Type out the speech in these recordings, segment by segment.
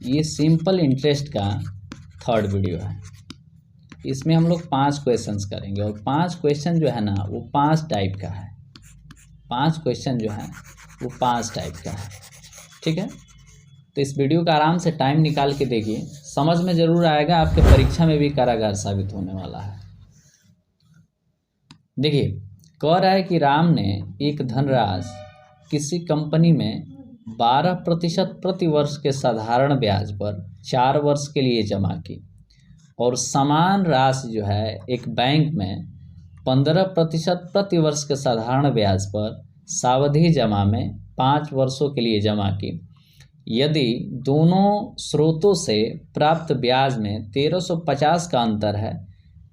ये simple interest का third video है। इसमें हम लोग 5 क्वेश्चंस करेंगे और 5 क्वेश्चन जो है ना वो 5 टाइप का है। 5 क्वेश्चन जो है वो 5 टाइप का है, ठीक है। तो इस वीडियो का आराम से टाइम निकाल के देखिए, समझ में ज़रूर आएगा, आपके परीक्षा में भी कारागार साबित होने वाला है। देखिए, कह रहा है कि राम ने एक धनराशि किसी कंपनी में 12% प्रति वर्ष के साधारण ब्याज पर 4 वर्ष के लिए जमा की और समान राशि जो है एक बैंक में 15% प्रति वर्ष के साधारण ब्याज पर सावधि जमा में 5 वर्षों के लिए जमा की। यदि दोनों स्रोतों से प्राप्त ब्याज में 1350 का अंतर है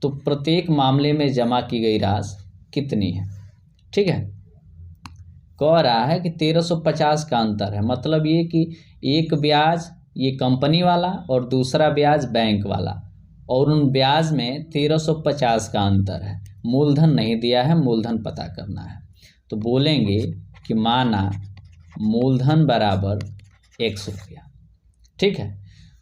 तो प्रत्येक मामले में जमा की गई राशि कितनी है, ठीक है। कह रहा है कि 1350 का अंतर है, मतलब ये कि एक ब्याज ये कंपनी वाला और दूसरा ब्याज बैंक वाला, और उन ब्याज में 1350 का अंतर है। मूलधन नहीं दिया है, मूलधन पता करना है। तो बोलेंगे कि माना मूलधन बराबर 100 रुपया, ठीक है।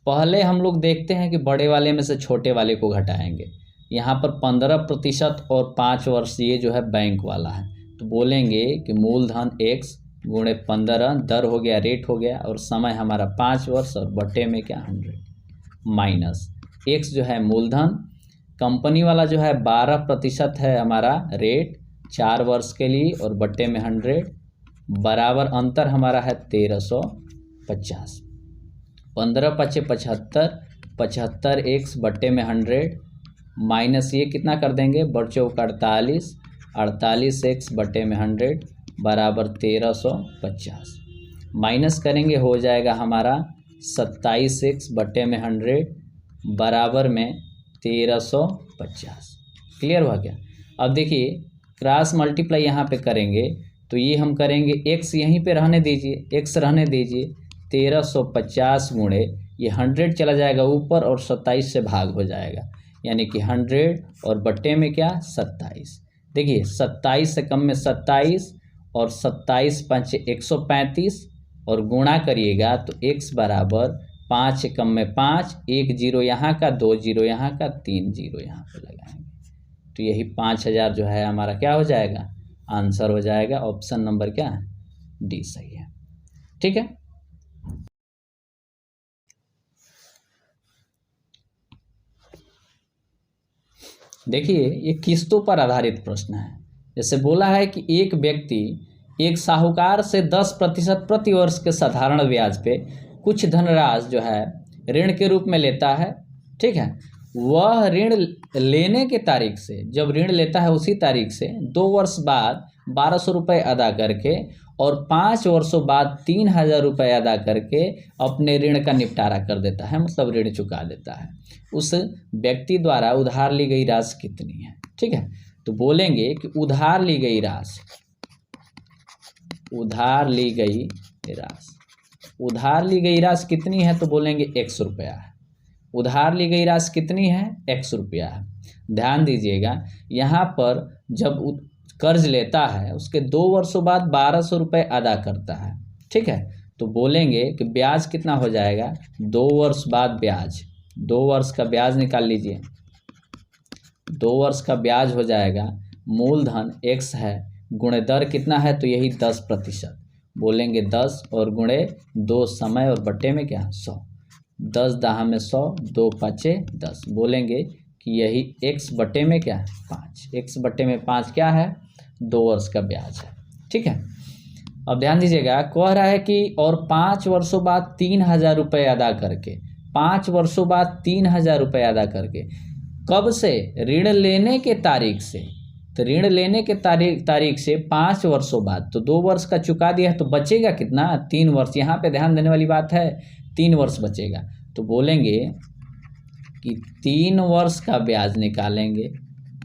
पहले हम लोग देखते हैं कि बड़े वाले में से छोटे वाले को घटाएंगे। यहाँ पर 15% और 5 वर्ष ये जो है बैंक वाला है, तो बोलेंगे कि मूलधन x गुणे 15, दर हो गया, रेट हो गया, और समय हमारा 5 वर्ष और बटे में क्या 100 माइनस x जो है मूलधन, कंपनी वाला जो है 12% है हमारा रेट 4 वर्ष के लिए और बटे में 100 बराबर अंतर हमारा है 1350। 15 पचे 75, 75 x बटे में 100 माइनस ये कितना कर देंगे, बचौक 48, 48 x बटे में 100 बराबर 1350। माइनस करेंगे हो जाएगा हमारा 27 x बटे में 100 बराबर में 1350। क्लियर हुआ क्या। अब देखिए क्रॉस मल्टीप्लाई यहाँ पे करेंगे तो ये हम करेंगे x यहीं पे रहने दीजिए, x रहने दीजिए, 1350 गुणे ये 100 चला जाएगा ऊपर और 27 से भाग हो जाएगा, यानी कि 100 और बट्टे में क्या 27। देखिए 27 से कम में 27 और 27 5 135 और गुणा करिएगा तो x बराबर 5 कम में 5, 1 जीरो यहाँ का, 2 जीरो यहाँ का, 3 जीरो यहाँ पे लगाएंगे तो यही 5000 जो है हमारा क्या हो जाएगा, आंसर हो जाएगा। ऑप्शन नंबर क्या है, डी सही है, ठीक है। देखिए ये किस्तों पर आधारित प्रश्न है। जैसे बोला है कि एक व्यक्ति एक साहूकार से 10% प्रति वर्ष के साधारण ब्याज पे कुछ धनराशि जो है ऋण के रूप में लेता है, ठीक है। वह ऋण लेने के तारीख से, जब ऋण लेता है उसी तारीख से 2 वर्ष बाद 1200 रुपये अदा करके और 5 वर्षों बाद 3000 रुपये अदा करके अपने ऋण का निपटारा कर देता है, मतलब ऋण चुका देता है। उस व्यक्ति द्वारा उधार ली गई राशि कितनी है, ठीक है। तो बोलेंगे कि उधार ली गई राशि, उधार ली गई राशि कितनी है, तो बोलेंगे 100 रुपया है। उधार ली गई राशि कितनी है, 100 रुपया है। ध्यान दीजिएगा यहाँ पर जब कर्ज लेता है उसके 2 वर्षों बाद 1200 रुपये अदा करता है, ठीक है। तो बोलेंगे कि ब्याज कितना हो जाएगा, 2 वर्ष बाद ब्याज, 2 वर्ष का ब्याज निकाल लीजिए, 2 वर्ष का ब्याज हो जाएगा, मूलधन x है गुणे दर कितना है, तो यही 10%, बोलेंगे 10 और गुणे 2 समय और बट्टे में क्या 100, 10 दहा में 100, 2 पाँचे 10, बोलेंगे कि यही x बट्टे में क्या 5, x बट्टे में 5 क्या है, 2 वर्ष का ब्याज है, ठीक है। अब ध्यान दीजिएगा, कह रहा है कि और 5 वर्षों बाद 3000 रुपये अदा करके, 5 वर्षों बाद 3000 रुपये अदा करके, कब से, ऋण लेने के तारीख से। तो ऋण लेने के तारीख से 5 वर्षों बाद, तो 2 वर्ष का चुका दिया है तो बचेगा कितना, 3 वर्ष। यहाँ पे ध्यान देने वाली बात है, 3 वर्ष बचेगा। तो बोलेंगे कि 3 वर्ष का ब्याज निकालेंगे,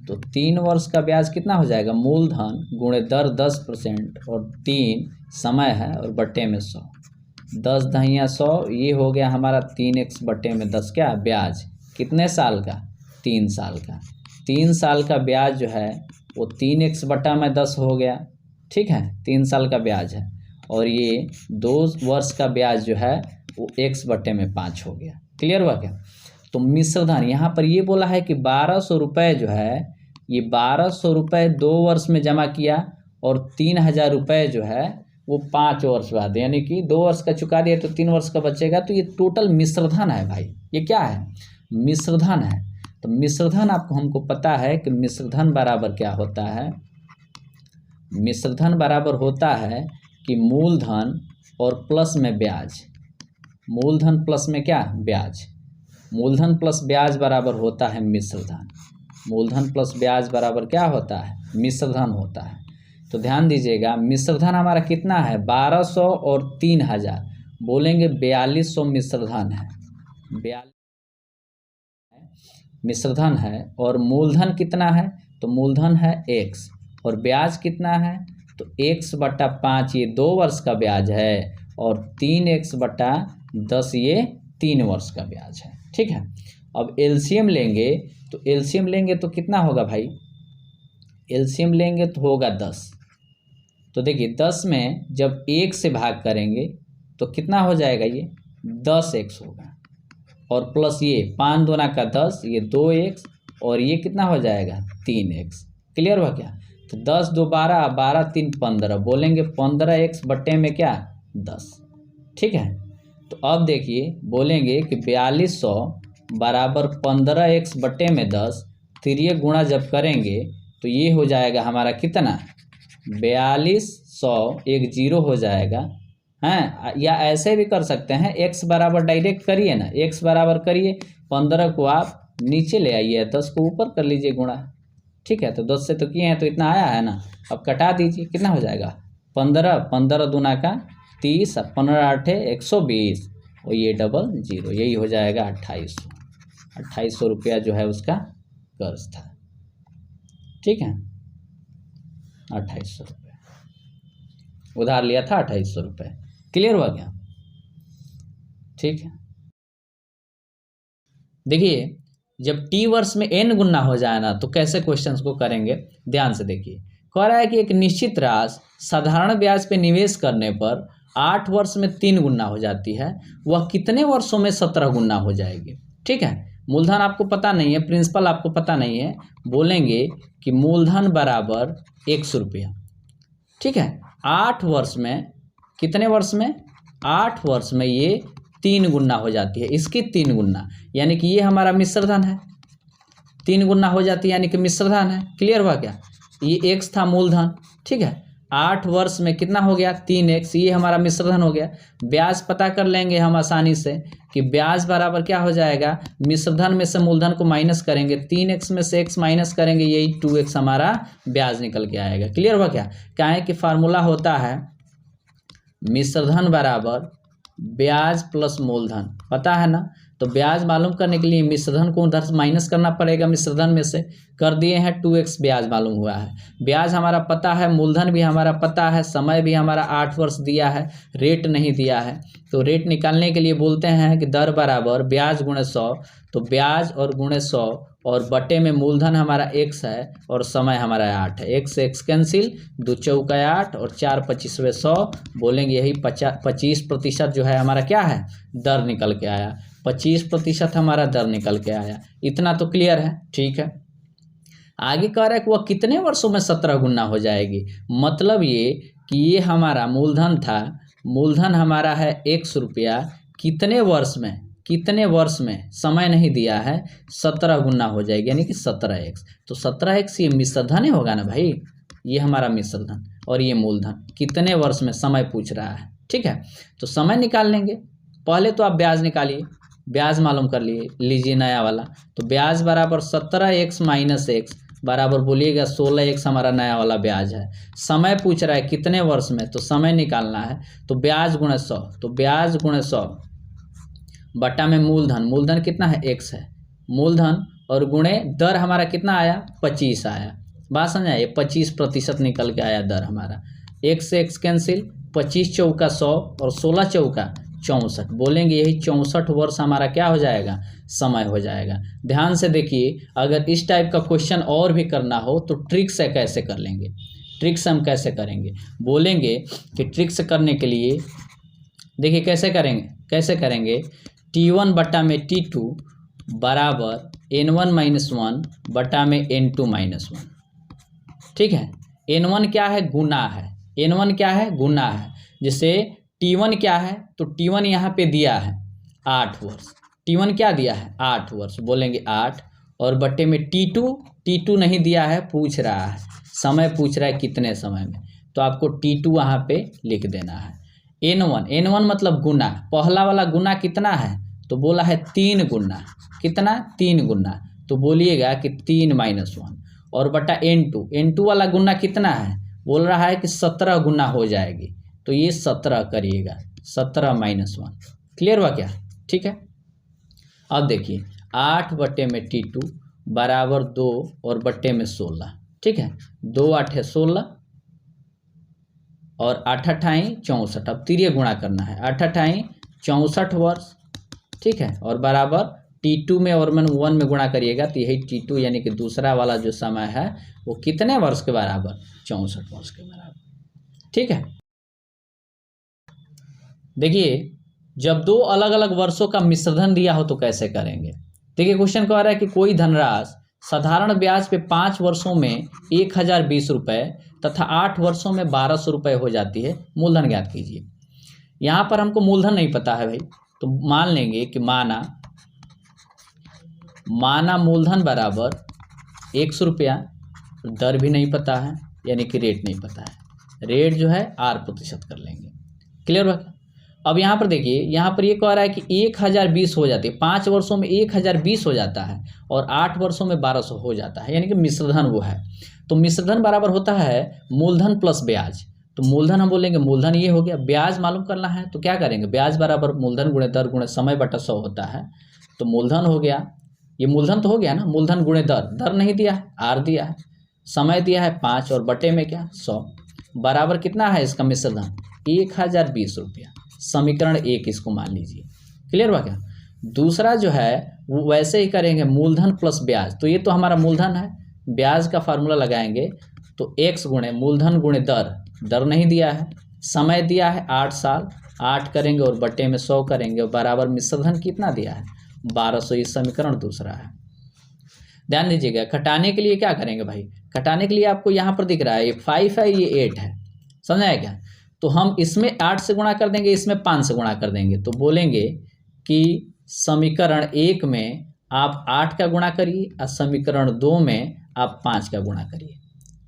तो 3 वर्ष का ब्याज कितना हो जाएगा, मूलधन गुणे दर 10% और 3 समय है और बट्टे में 100, 10 दहिया 100, ये हो गया हमारा 3x बट्टे में 10 क्या ब्याज, कितने साल का, 3 साल का। 3 साल का ब्याज जो है वो 3x बटा में 10 हो गया, ठीक है, 3 साल का ब्याज है। और ये 2 वर्ष का ब्याज जो है वो x/5 हो गया। क्लियर हुआ क्या? तो मिश्रधन यहाँ पर ये बोला है कि 1200 रुपये जो है, ये 1200 रुपये 2 वर्ष में जमा किया और 3000 रुपये जो है वो 5 वर्ष बाद, यानी कि 2 वर्ष का चुका दिया तो 3 वर्ष का बचेगा। तो ये टोटल मिश्रधन है भाई। ये क्या है? मिश्रधन है। तो मिश्रधन आपको हमको पता है कि मिश्रधन बराबर क्या होता है? मिश्रधन बराबर होता है कि मूलधन और प्लस में ब्याज। मूलधन प्लस में क्या? ब्याज। मूलधन प्लस ब्याज बराबर होता है मिश्रधन। मूलधन प्लस ब्याज बराबर क्या होता है? मिश्रधन होता है। तो ध्यान दीजिएगा, मिश्रधन हमारा कितना है? 1200 और 3000, बोलेंगे 4200 मिश्रधन है। 42 मिश्रधन है। और मूलधन कितना है? तो मूलधन है x, और ब्याज कितना है? तो x/5 ये 2 वर्ष का ब्याज है, और 3x/10 ये 3 वर्ष का ब्याज है। ठीक है। अब एलसीएम लेंगे, तो एलसीएम लेंगे तो कितना होगा भाई? एलसीएम लेंगे तो होगा 10। तो देखिए 10 में जब 1 से भाग करेंगे तो कितना हो जाएगा? ये 10x होगा, और प्लस ये 5 दूना का 10, ये 2x, और ये कितना हो जाएगा? 3x। क्लियर हुआ क्या? तो 10 2 12, 12 3 15, बोलेंगे 15x बट्टे में क्या? 10। ठीक है। तो अब देखिए बोलेंगे कि 4200 बराबर 15x बट्टे में 10, फिर ये गुणा जब करेंगे तो ये हो जाएगा हमारा कितना? 4200, एक जीरो हो जाएगा हैं। या ऐसे भी कर सकते हैं, x बराबर डायरेक्ट करिए ना, x बराबर करिए 15 को आप नीचे ले आइए, 10 को ऊपर कर लीजिए गुणा। ठीक है। तो 10 से तो किए हैं तो इतना आया है ना, अब कटा दीजिए, कितना हो जाएगा? 15, 15 दूना का 30, 15 8 120, और ये डबल जीरो, यही हो जाएगा 2800। 2800 रुपया जो है उसका कर्ज था। ठीक है, 2800 रुपये उधार लिया था, 2800 रुपये। क्लियर हुआ क्या? ठीक है। देखिए जब टी वर्ष में n गुना हो जाए ना, तो कैसे क्वेश्चंस को करेंगे, ध्यान से देखिए। कह रहा है कि एक निश्चित राशि साधारण ब्याज पे निवेश करने पर 8 वर्ष में 3 गुना हो जाती है, वह कितने वर्षों में 17 गुना हो जाएगी? ठीक है। मूलधन आपको पता नहीं है, प्रिंसिपल आपको पता नहीं है, बोलेंगे कि मूलधन बराबर 100 रुपया। ठीक है। 8 वर्ष में, कितने वर्ष में? 8 वर्ष में ये 3 गुना हो जाती है, इसकी 3 गुना, यानी कि ये हमारा मिश्रधन है। 3 गुना हो जाती है यानी कि मिश्रधन है। क्लियर हुआ क्या? ये x था मूलधन। ठीक है। 8 वर्ष में कितना हो गया? 3x, ये हमारा मिश्रधन हो गया। ब्याज पता कर लेंगे हम आसानी से कि ब्याज बराबर क्या हो जाएगा? मिश्रधन में से मूलधन को माइनस करेंगे, 3x में से x माइनस करेंगे, यही 2x हमारा ब्याज निकल के आएगा। क्लियर हुआ क्या? क्या है कि फार्मूला होता है मिश्रधन बराबर ब्याज प्लस मूलधन, पता है ना? तो ब्याज मालूम करने के लिए मिश्रधन को उधर से माइनस करना पड़ेगा, मिश्रधन में से कर दिए हैं, 2x ब्याज मालूम हुआ है। ब्याज हमारा पता है, मूलधन भी हमारा पता है, समय भी हमारा 8 वर्ष दिया है, रेट नहीं दिया है। तो रेट निकालने के लिए बोलते हैं कि दर बराबर ब्याज गुणे 100, तो ब्याज और गुणे 100, और बटे में मूलधन हमारा x है और समय हमारा 8 है। x से x कैंसिल, 2 चौका 8 और 4 25वें 100, बोलेंगे यही 25% जो है हमारा क्या है? दर निकल के आया। 25% हमारा दर निकल के आया। इतना तो क्लियर है। ठीक है। आगे कह रहा है कि वह कितने वर्षों में 17 गुना हो जाएगी? मतलब ये कि ये हमारा मूलधन था, मूलधन हमारा है 100 रुपया, कितने वर्ष में, कितने वर्ष में, समय नहीं दिया है, 17 गुना हो जाएगी, यानी कि 17x। तो 17x ये मिश्रधन ही होगा ना भाई, ये हमारा मिश्रधन और ये मूलधन, कितने वर्ष में, समय पूछ रहा है। ठीक है। तो समय निकाल लेंगे। पहले तो आप ब्याज निकालिए, ब्याज मालूम कर लीजिए नया वाला। तो ब्याज बराबर 17x माइनस x बराबर बोलिएगा 16x हमारा नया वाला ब्याज है। समय पूछ रहा है कितने वर्ष में, तो समय निकालना है, तो ब्याज गुणे 100, तो ब्याज गुणे 100 बटा में मूलधन, मूलधन कितना है? x है मूलधन, और गुणे दर हमारा कितना आया? 25 आया। बात समझा? ये 25% निकल के आया दर हमारा। x से x कैंसिल, 25 चौका 100 और 16 चौका 64, बोलेंगे यही 64 वर्ष हमारा क्या हो जाएगा? समय हो जाएगा। ध्यान से देखिए, अगर इस टाइप का क्वेश्चन और भी करना हो तो ट्रिक से कैसे कर लेंगे, ट्रिक से हम कैसे करेंगे, बोलेंगे कि ट्रिक से करने के लिए देखिए कैसे करेंगे। कैसे करेंगे, T1 बटा में T2 बराबर N1 माइनस 1 बटा में N2 माइनस 1। ठीक है, N1 क्या है, गुना है, N1 क्या है, गुना है। जैसे T1 क्या है, तो T1 यहाँ पे दिया है 8 वर्ष, T1 क्या दिया है 8 वर्ष, बोलेंगे 8 और बटे में T2 नहीं दिया है, पूछ रहा है समय, पूछ रहा है कितने समय में, तो आपको T2 वहाँ पे लिख देना है। N1 मतलब गुना, पहला वाला गुना कितना है, तो बोला है 3 गुना, कितना 3 गुना, तो बोलिएगा कि 3 माइनस 1 और बटा N2 वाला गुना कितना है, बोल रहा है कि 17 गुना हो जाएगी, तो ये 17 करिएगा, 17 माइनस 1। क्लियर हुआ क्या, ठीक है। अब देखिए 8 बटे में T2 बराबर 2 और बटे में 16। ठीक है, 2 8 है 16 और 8 8 64, अब तिरिय गुणा करना है, 8 8 64 वर्ष। ठीक है, और बराबर T2 में और 1 में गुणा करिएगा तो यही T2 यानी कि दूसरा वाला जो समय है वो कितने वर्ष के बराबर, 64 वर्ष के बराबर। ठीक है, देखिए जब दो अलग अलग वर्षों का मिश्रधन दिया हो तो कैसे करेंगे। देखिए क्वेश्चन कह रहा है कि कोई धनराशि साधारण ब्याज पे 5 वर्षों में 1020 रुपये तथा 8 वर्षों में 1200 रुपये हो जाती है, मूलधन ज्ञात कीजिए। यहाँ पर हमको मूलधन नहीं पता है भाई, तो मान लेंगे कि माना मूलधन बराबर 100 रुपया, दर भी नहीं पता है यानी कि रेट नहीं पता है, रेट जो है 8% कर लेंगे। क्लियर हुआ। अब यहाँ पर देखिए, यहाँ पर ये कह रहा है कि 1020 हो जाती है, 5 वर्षों में 1020 हो जाता है और 8 वर्षों में 1200 हो जाता है, यानी कि मिश्रधन वो है। तो मिश्रधन बराबर होता है मूलधन प्लस ब्याज, तो मूलधन हम बोलेंगे मूलधन ये हो गया। ब्याज मालूम करना है तो क्या करेंगे, ब्याज बराबर मूलधन गुणे दर गुणे समय बटा 100 होता है, तो मूलधन हो गया, ये मूलधन तो हो गया ना, मूलधन गुणे दर नहीं दिया है, आर दिया है, समय दिया है 5 और बटे में क्या 100, बराबर कितना है इसका मिश्रधन 1020 रुपया। समीकरण 1 इसको मान लीजिए। क्लियर हुआ क्या। दूसरा जो है वो वैसे ही करेंगे, मूलधन प्लस ब्याज, तो ये तो हमारा मूलधन है, ब्याज का फार्मूला लगाएंगे तो x गुणे मूलधन गुणे दर नहीं दिया है, समय दिया है 8 साल, 8 करेंगे और बटे में 100 करेंगे और बराबर मिश्रधन कितना दिया है 1200। ये समीकरण दूसरा है। ध्यान दीजिएगा, घटाने के लिए क्या करेंगे भाई, घटाने के लिए आपको यहाँ पर दिख रहा है ये 5 है, ये 8 है, समझाया क्या। तो हम इसमें 8 से गुणा कर देंगे, इसमें 5 से गुणा कर देंगे, तो बोलेंगे कि समीकरण 1 में आप 8 का गुणा करिए और समीकरण 2 में आप 5 का गुणा करिए।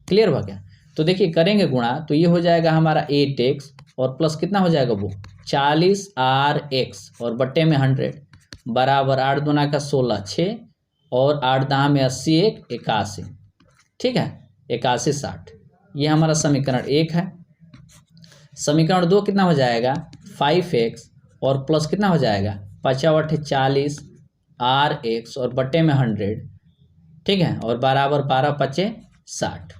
क्लियर हुआ क्या। तो देखिए करेंगे गुणा तो ये हो जाएगा हमारा 8x और प्लस कितना हो जाएगा वो 40rx और बट्टे में 100 बराबर 8 दूना का 16 6 और 8 दहा में 80 1 81। ठीक है, 81 60, ये हमारा समीकरण 1 है। समीकरण 2 कितना हो जाएगा 5x और प्लस कितना हो जाएगा 55 40 rx और बट्टे में 100। ठीक है, और बराबर 12 5 60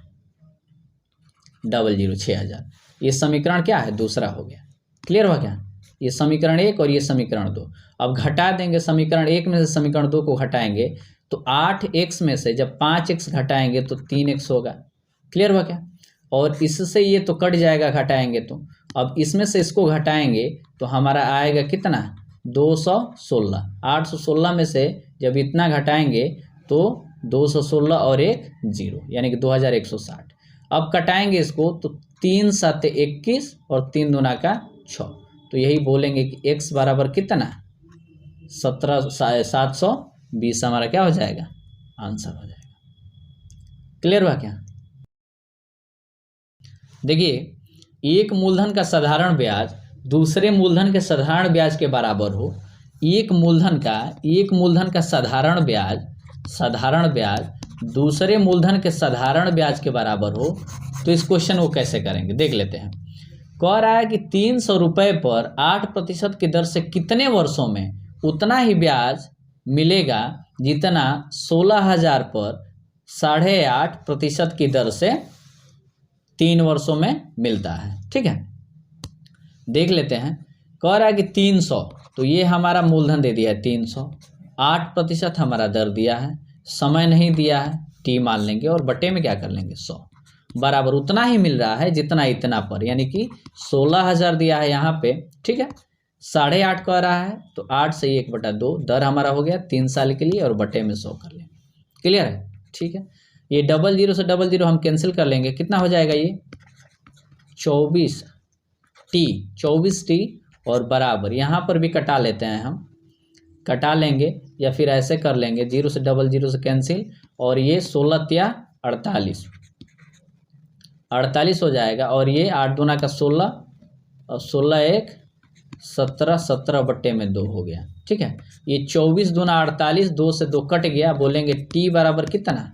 00 6000। ये समीकरण क्या है दूसरा हो गया। क्लियर हुआ क्या। ये समीकरण 1 और ये समीकरण 2। अब घटा देंगे, समीकरण 1 में से समीकरण 2 को घटाएंगे तो 8x में से जब 5x घटाएंगे तो 3x होगा। क्लियर हुआ क्या। और इससे ये तो कट जाएगा घटाएंगे तो, अब इसमें से इसको घटाएंगे तो हमारा आएगा कितना 216। 816 में से जब इतना घटाएंगे तो 216 और 1 0 यानी कि 2160। अब कटाएंगे इसको तो 3 7 21 और 3 दूना का 6, तो यही बोलेंगे कि x बराबर कितना 1720 हमारा क्या हो जाएगा आंसर हो जाएगा। क्लियर हुआ क्या। देखिए, एक मूलधन का साधारण ब्याज दूसरे मूलधन के साधारण ब्याज के बराबर हो, एक मूलधन का साधारण ब्याज दूसरे मूलधन के साधारण ब्याज के बराबर हो, तो इस क्वेश्चन को कैसे करेंगे देख लेते हैं। कह रहा है कि 300 रुपये पर 8% की दर से कितने वर्षों में उतना ही ब्याज मिलेगा जितना 16,000 पर 8.5% की दर से 3 वर्षों में मिलता है। ठीक है, देख लेते हैं। कह रहा है कि 300, तो ये हमारा मूलधन दे दिया है 300, 8% हमारा दर दिया है, समय नहीं दिया है t मान लेंगे और बटे में क्या कर लेंगे 100 बराबर उतना ही मिल रहा है जितना इतना पर, यानी कि 16,000 दिया है यहाँ पे। ठीक है, 8.5 कह रहा है तो 8 से 1/2 दर हमारा हो गया 3 साल के लिए और बटे में 100 कर लेंगे। क्लियर है? ठीक है। ये 00 से 00 हम कैंसिल कर लेंगे, कितना हो जाएगा ये 24t और बराबर यहाँ पर भी कटा लेते हैं, हम कटा लेंगे या फिर ऐसे कर लेंगे 0 से 00 से कैंसिल और ये 16 या 48 हो जाएगा और ये 8 दूना का 16 और 16 1 17 17 बट्टे में 2 हो गया। ठीक है, ये 24 दूना 48, 2 से 2 कट गया, बोलेंगे t बराबर कितना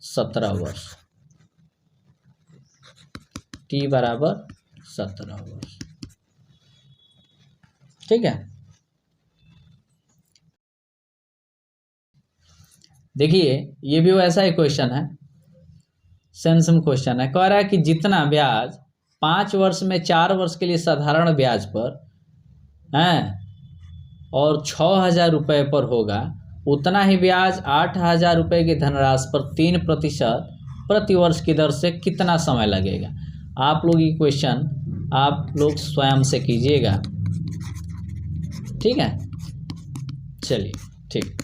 17 वर्ष, t बराबर 17 वर्ष। ठीक है, देखिए ये भी वैसा ही क्वेश्चन है, सेम क्वेश्चन है। कह रहा है कि जितना ब्याज 5 वर्ष में 4 वर्ष के लिए साधारण ब्याज पर है और 6,000 रुपये पर होगा, उतना ही ब्याज 8,000 रुपये की धनराशि पर 3% प्रति वर्ष की दर से कितना समय लगेगा। आप लोग ये क्वेश्चन आप लोग स्वयं से कीजिएगा। ठीक है, चलिए ठीक।